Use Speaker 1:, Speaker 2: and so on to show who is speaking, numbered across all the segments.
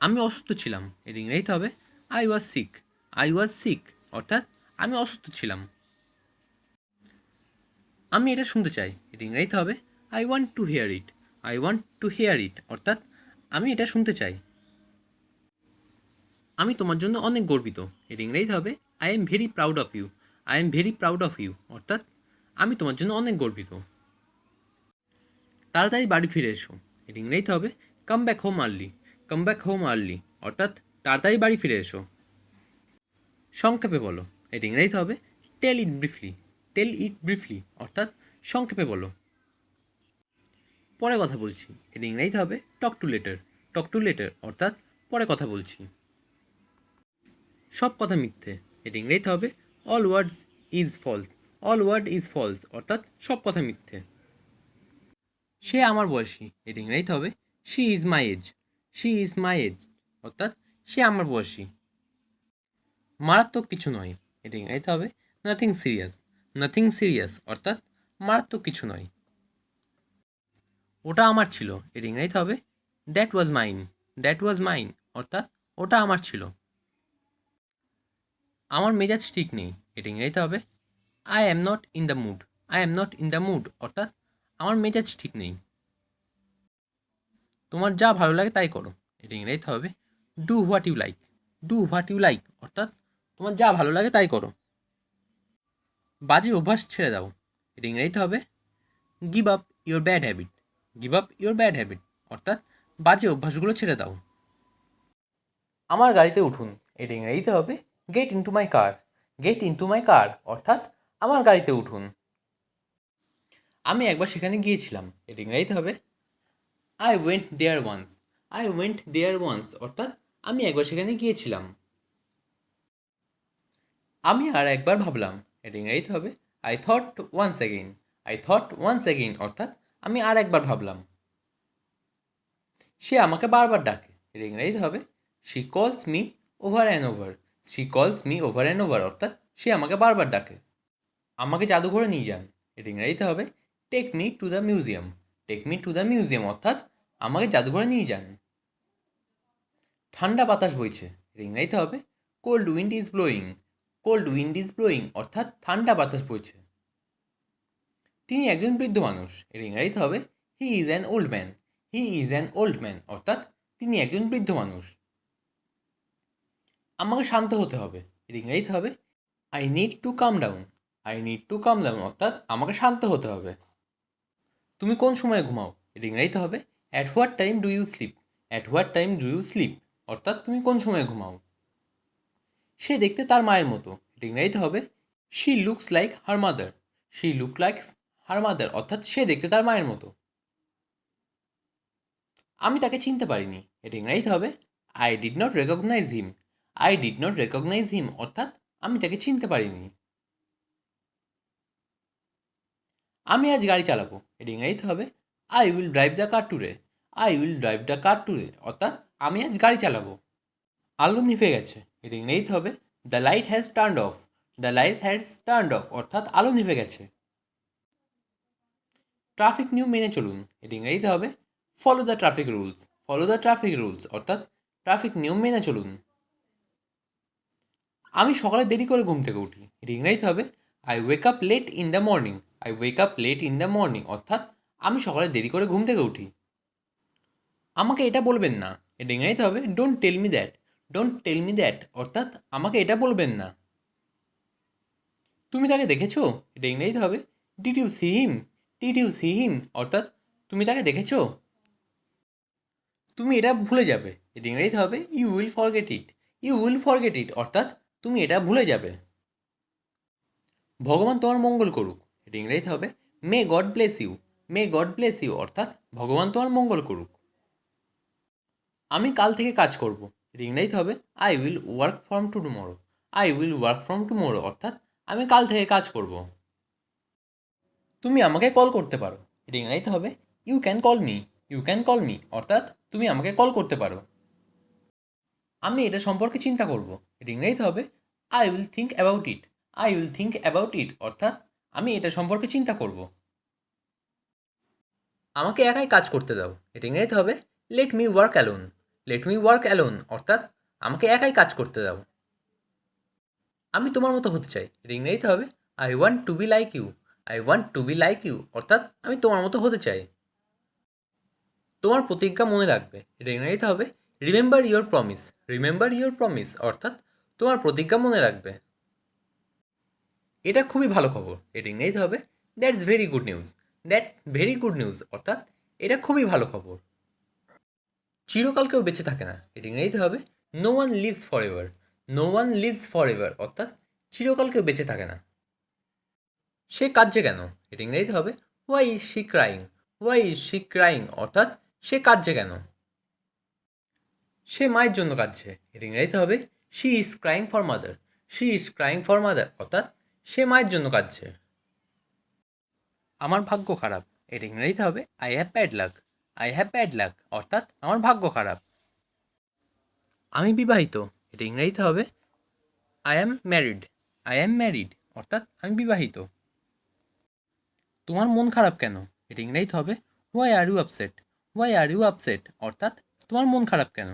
Speaker 1: আমি অসুস্থ ছিলাম, এর ইংরেজিতে হবে I was sick. I was sick অর্থাৎ আমি অসুস্থ ছিলাম। আমি এটা শুনতে চাই, এর ইংরেজিতে হবে I want to hear it. I want to hear it অর্থাৎ আমি এটা শুনতে চাই। আমি তোমার জন্য অনেক গর্বিত, এর ইংরেজিতে হবে I am very proud of you. I am very proud of you অর্থাৎ আমি তোমার জন্য অনেক গর্বিত। তাড়াতাড়ি বাড়ি ফিরে এসো, এর ইংরেজিতে হবে come back home early. Come back home early অর্থাৎ তাড়াতাড়ি বাড়ি ফিরে এসো। সংক্ষেপে বলো, এর ইংরেজিতে হবে টেল ইট ব্রিফলি। টেল ইট ব্রিফলি অর্থাৎ সংক্ষেপে বলো। পরে কথা বলছি, এর ইংরেজিতে হবে talk to letter. Talk to letter অর্থাৎ পরে কথা বলছি। সব কথা মিথ্যে, এর ইংরেজিতে হবে all words is false. All word is false অর্থাৎ সব কথা মিথ্যে। সে আমার বয়সী, এর ইংরেজিতে হবে she is my age. She is my age অর্থাৎ সে আমার বয়সী। মারাত্মক কিছু নয়, এর ইংরেজিতে হবে নাথিং সিরিয়াস। নাথিং সিরিয়াস অর্থাৎ মারাত্মক কিছু নয়। ওটা আমার ছিল, এর ইংরেজিতে হবে that was mine. That was mine অর্থাৎ ওটা আমার ছিল। আমার মেজাজ ঠিক নেই, এর ইংরেজিতে হবে I am not in the mood. I am not in the mood অর্থাৎ আমার মেজাজ ঠিক নেই। তোমার যা ভালো লাগে তাই করো, এর ইংরেজিতে হবে do what you like. Do what you like অর্থাৎ তোমার যা ভালো লাগে তাই করো। বাজে অভ্যাস ছেড়ে দাও, এর ইংরেজিতে হবে give up your bad habit. Give up your bad habit অর্থাৎ বাজে অভ্যাসগুলো ছেড়ে দাও। আমার গাড়িতে উঠুন, এর ইংরেজিতে হবে get into my car. Get into my car অর্থাৎ আমার গাড়িতে উঠুন। আমি একবার সেখানে গিয়েছিলাম, এর ইংরেজিতে হবে I went there once. I went there once অর্থাৎ আমি একবার সেখানে গিয়েছিলাম। আমি আর একবার ভাবলাম, এর ইংরেজিতে হবে I thought once again. I thought once again অর্থাৎ আমি আর একবার ভাবলাম। সে আমাকে বারবার ডাকে, এর ইংরেজিতে হবে শি কলস me over and over. She কলস মি ওভার অ্যান্ড ওভার অর্থাৎ সে আমাকে বারবার ডাকে। আমাকে জাদুঘরে নিয়ে যান, এর ইংরেজিতে হবে take me to the museum. Take me to the museum অর্থাৎ আমাকে জাদুঘরে নিয়ে যান। ঠান্ডা বাতাস বইছে, এর ইংরেজিতে হবে cold wind is blowing. Cold wind is blowing অর্থাৎ ঠান্ডা বাতাস বইছে। তিনি একজন বৃদ্ধ মানুষ, এর ইংরেজিতে হবে he is an old man. He is an old man অর্থাৎ তিনি একজন বৃদ্ধ মানুষ। আমাকে শান্ত হতে হবে, এর ইংরেজিতে হবে I need to calm down. I need to calm down অর্থাৎ আমাকে শান্ত হতে হবে। তুমি কোন সময়ে ঘুমাও, এর ইংরেজিতে হবে at what time do you sleep. At what time do you sleep অর্থাৎ তুমি কোন সময়ে ঘুমাও। সে দেখতে তার মায়ের মতো, এর ইংরেজিতে হবে she looks like her mother. She look like her mother অর্থাৎ সে দেখতে তার মায়ের মতো। আমি তাকে চিনতে পারিনি, এর ইংরেজিতে হবে I did not recognise him. I did not recognise him অর্থাৎ আমি তাকে চিনতে পারিনি। আমি আজ গাড়ি চালাবো, এর ইংরেজিতে হবে I will drive the car today. I will drive the car today অর্থাৎ আমি আজ গাড়ি চালাবো। আলো নিভে গেছে, এর ইংরেজিতে হবে the light has turned of. The light has turned of অর্থাৎ আলো নিভে গেছে। ট্রাফিক নিয়ম মেনে চলুন, এর ইংরেজিতে হবে follow the traffic rules. Follow the traffic rules অর্থাৎ ট্রাফিক নিয়ম মেনে চলুন। আমি সকালে দেরি করে ঘুম থেকে উঠি, এর ইংরেজিতে হবে I wake up late in the morning. I wake up late in the morning অর্থাৎ আমি সকালে দেরি করে ঘুম থেকে উঠি। আমাকে এটা বলবেন না, এটা ইংরেজিতে হবে don't tell me that. Don't tell me that অর্থাৎ আমাকে এটা বলবেন না। তুমি তাকে দেখেছো, এটা ইংরেজিতে হবে did you see him. Did you see him অর্থাৎ তুমি তাকে দেখেছো। তুমি এটা ভুলে যাবে, এটা ইংরেজিতে হবে you will forget it. You will forget it অর্থাৎ তুমি এটা ভুলে যাবে। ভগবান তোমার মঙ্গল করুক, এটা ইংরেজিতে হবে may God bless you. May God bless you অর্থাৎ ভগবান তোমার মঙ্গল করুক। আমি কাল থেকে কাজ করব, এটা ইংরেজিতে হবে I will work from tomorrow. I will work from tomorrow অর্থাৎ আমি কাল থেকে কাজ করব। তুমি আমাকে কল করতে পারো, এটা ইংরেজিতে হবে you can call me. You can call me অর্থাৎ তুমি আমাকে কল করতে পারো। আমি এটা সম্পর্কে চিন্তা করব, এটা ইংরেজিতে হবে I will think about it. I will think about it অর্থাৎ আমি এটা সম্পর্কে চিন্তা করব। আমাকে একাই কাজ করতে দাও, এটা ইংরেজিতে হবে let me work alone. Let me work alone অর্থাৎ আমাকে একাই কাজ করতে দাও। আমি তোমার মতো হতে চাই, এটা ইংরেজিতে হবে I want to be like you. I want to be like you অর্থাৎ আমি তোমার মতো হতে চাই। তোমার প্রতিজ্ঞা মনে রাখবে, এটা ইংরেজিতে হবে remember your promise. Remember your promise অর্থাৎ তোমার প্রতিজ্ঞা মনে রাখবে। এটা খুবই ভালো খবর, এটা ইংরেজিতে হবে that's very good news. That's very good news অর্থাৎ এটা খুবই ভালো খবর। চিরকাল কেউ বেঁচে থাকে না, এটা ইংরেজিতে হবে no one lives forever. No one lives forever অর্থাৎ চিরকাল কেউ বেঁচে থাকে না। সে কাঁদছে কেন, এটা ইংরেজিতে হবে why is she crying. Why is she crying অর্থাৎ সে কাঁদছে কেন। সে মায়ের জন্য কাঁদছে, এটা ইংরেজিতে হবে she is crying for mother. She is crying for mother অর্থাৎ সে মায়ের জন্য কাঁদছে। আমার ভাগ্য খারাপ, এটা ইংরেজিতে হবে I have bad luck. I have bad luck অর্থাৎ আমার ভাগ্য খারাপ। আমি বিবাহিত, এটা ইংরেজিতে হবে I am married. I am married অর্থাৎ আমি বিবাহিত। তোমার মন খারাপ কেন, এটা ইংরেজিতে হবে why are you upset. Why are you upset অর্থাৎ তোমার মন খারাপ কেন।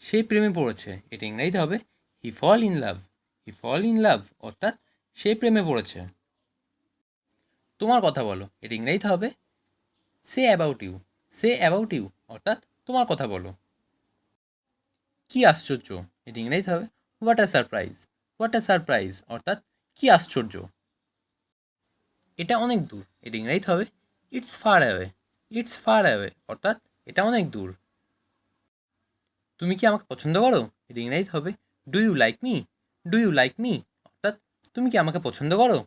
Speaker 1: সে প্রেমে পড়েছে, এটা ইংরেজিতে হবে হি fall in love. He fall in love অর্থাৎ সে প্রেমে পড়েছে। তোমার কথা বলো, এটা ইংরেজিতে হবে say about you. Say about you অর্থাৎ তোমার কথা বলো। কি আশ্চর্য, এটা ইংরেজিতে হবে what a surprise. What a surprise অর্থাৎ কি আশ্চর্য। এটা অনেক দূর, এটা ইংরেজিতে হবে it's far away. It's far away অর্থাৎ এটা অনেক দূর। তুমি কি আমাকে পছন্দ করো, এটা ইংরেজিতে হবে do you like me. Do you like me অর্থাৎ তুমি কি আমাকে পছন্দ করো।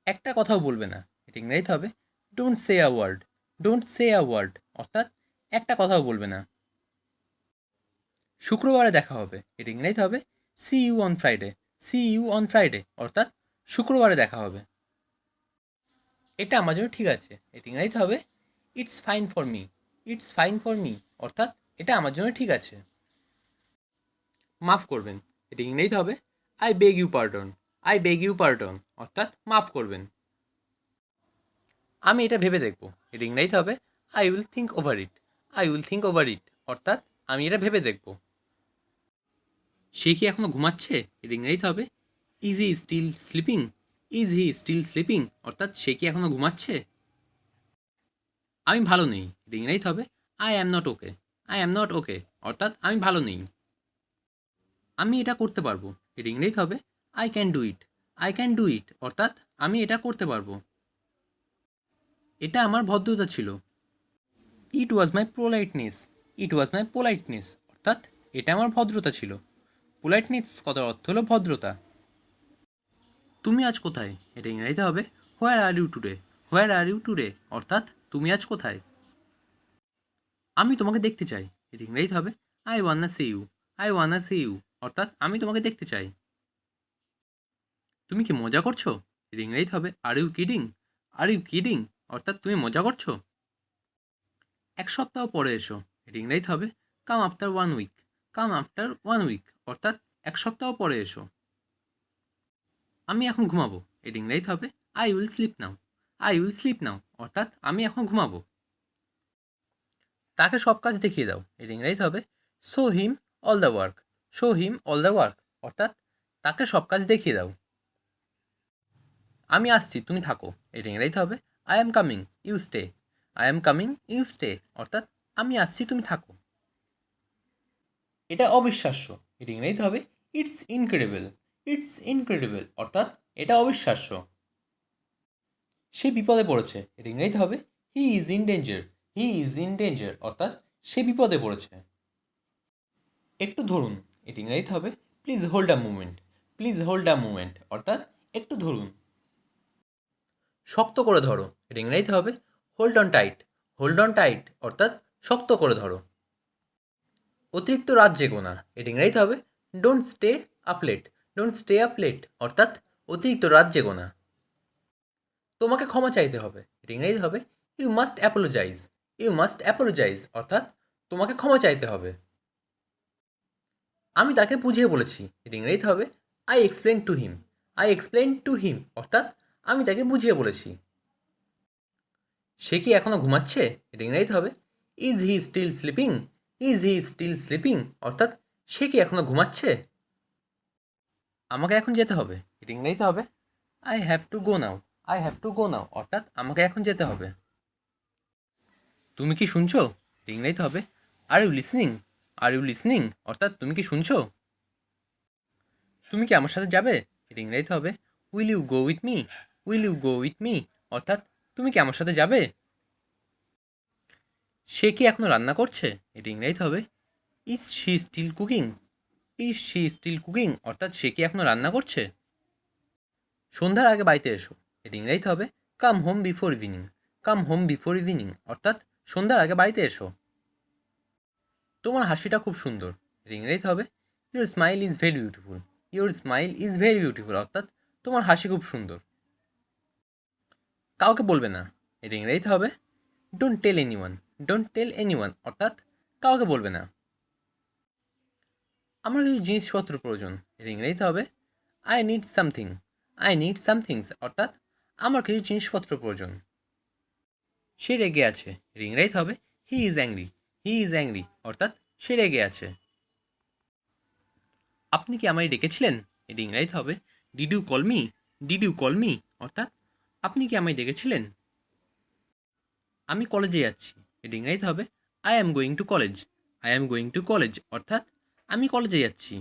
Speaker 1: একটা কথাও বলবে না, এটা ইংরেজিতে হবে don't say a word. Don't say a word অর্থাৎ একটা কথাও বলবে না। শুক্রবারে দেখা হবে, এটা ইংরেজিতে হবে see you on Friday. See you on Friday অর্থাৎ শুক্রবারে দেখা হবে। এটা আমার জন্য ঠিক আছে, এটা ইংরেজিতে হবে it's fine for me. It's fine for me অর্থাৎ এটা আমার জন্য ঠিক আছে। মাফ করবেন, এটা ইংরেজিতে হবে I beg you pardon. I beg you pardon অর্থাৎ মাফ করবেন। আমি এটা ভেবে দেখবো, এটা ইংরেজিতে হবে I will think over it. I will think over it অর্থাৎ আমি এটা ভেবে দেখবো। সে কি এখনো ঘুমাচ্ছে, এটা ইংরেজিতে হবে is he still sleeping. Is he still sleeping অর্থাৎ সে কি এখনো ঘুমাচ্ছে। আমি ভালো নেই, এটা ইংরেজিতে হবে I am not okay. I am not okay অর্থাৎ আমি ভালো নেই। আমি এটা করতে পারবো, এটা ইংরেজিতে হবে I can do it. I can do it অর্থাৎ আমি এটা করতে পারবো। এটা আমার ভদ্রতা ছিল। ইট ওয়াজ মাই পোলাইটনেস। ইট ওয়াজ মাই পোলাইটনেস অর্থাৎ এটা আমার ভদ্রতা ছিল। পোলাইটনেস কথার অর্থ হলো ভদ্রতা। তুমি আজ কোথায়, এটা ইংরেজিতে হবে where are you today. Where are you today অর্থাৎ তুমি আজ কোথায়। আমি তোমাকে দেখতে চাই, এটা ইংরেজিতে হবে I wanna see you. I wanna see you অর্থাৎ আমি তোমাকে দেখতে চাই। তুমি কি মজা করছো, এটা ইংরেজিতে হবে are you kidding. Are you kidding অর্থাৎ তুমি মজা করছো। এক সপ্তাহ পরে এসো, এটা ইংরেজিতে হবে come after one week. Come after one week অর্থাৎ এক সপ্তাহ পরে এসো। আমি এখন ঘুমাবো, এটা ইংরেজিতে হবে I will sleep now. I will sleep now অর্থাৎ আমি এখন ঘুমাবো। তাকে সব কাজ দেখিয়ে দাও, এটা ইংরেজিতে হবে show him all the work. Show him all the work অর্থাৎ তাকে সব কাজ দেখিয়ে দাও। আমি আসছি তুমি থাকো, এটা ইংরেজিতে হবে I am coming you stay. I am coming you stay অর্থাৎ আমি আসছি তুমি থাকো। এটা অবিশ্বাস্য, এটা ইংরেজিতে হবে ইটস ইনক্রেডিবল। ইটস ইনক্রেডিবল অর্থাৎ এটা অবিশ্বাস্য। সে বিপদে পড়েছে, এটা ইংরেজিতে হবে he is in danger. He is in danger অর্থাৎ সে বিপদে পড়েছে। একটু ধরুন, এটা ইংরেজিতে হবে please hold a movement. Please hold a movement অর্থাৎ একটু ধরুন। শক্ত করে ধরো, এটা ইংরেজিতে হবে hold on tight. Hold on tight অর্থাৎ শক্ত করে ধরো। অতিরিক্ত রাত জেগো না, এটা ইংরেজিতে হবে don't stay up late. Don't stay up late অর্থাৎ অতিরিক্ত রাত জেগো না। তোমাকে ক্ষমা চাইতে হবে, এটা ইংরেজিতে হবে you must apologise. You must apologise অর্থাৎ তোমাকে ক্ষমা চাইতে হবে। আমি তাকে বুঝিয়ে বলেছি, এটা ইংরেজিতে হবে I explain to him. I explain to him অর্থাৎ আমি তাকে বুঝিয়ে বলেছি। সে কি এখনো ঘুমাচ্ছে, এটা ইংরেজিতে হবে is he still sleeping? Is he still sleeping অর্থাৎ সে কি এখনো ঘুমাচ্ছে? আমাকে এখন যেতে হবে, এটা ইংরেজিতে হবে I have to go now. I have to go now অর্থাৎ আমাকে এখন যেতে হবে। তুমি কি শুনছো? এটা ইংরেজিতে হবে are you listening. Are you listening অর্থাৎ তুমি কি শুনছো? তুমি কি আমার সাথে যাবে? এটা ইংরেজিতে হবে will you go with me. Will you go with me অর্থাৎ তুমি কি আমার সাথে যাবে? সে কি এখনো রান্না করছে? এটা ইংরেজিতে হবে is she still cooking. Is she still cooking অর্থাৎ সে কি এখনো রান্না করছে? সন্ধ্যার আগে বাড়িতে এসো, এটা ইংরেজিতে হবে come home before evening. Come home before evening অর্থাৎ সন্ধ্যার আগে বাড়িতে এসো। তোমার হাসিটা খুব সুন্দর, এটা ইংরেজিতে হবে your smile is very beautiful. Your smile is very beautiful অর্থাৎ তোমার হাসি খুব সুন্দর। কাউকে বলবে না, এটা ইংরেজিতে হবে don't tell anyone. Don't tell anyone অর্থাৎ কাউকে বলবে না। আমার কিছু জিনিসপত্র প্রয়োজন, এটা ইংরেজিতে হবে I need something. I need somethings অর্থাৎ আমার কিছু জিনিসপত্র প্রয়োজন। সে রেগে আছে, এটা ইংরেজিতে হবে he is angry. He is angry অর্থাৎ সে রেগে আছে। আপনি কি আমায় ডেকেছিলেন? এটা ইংরেজিতে হবে did you call me. Did you call me অর্থাৎ আপনি কি আমায় ডেকেছিলেন? আমি কলেজে যাচ্ছি, এটা ইংরেজিতে হবে I am going to college. I am going to college অর্থাৎ আমি কলেজে যাচ্ছি।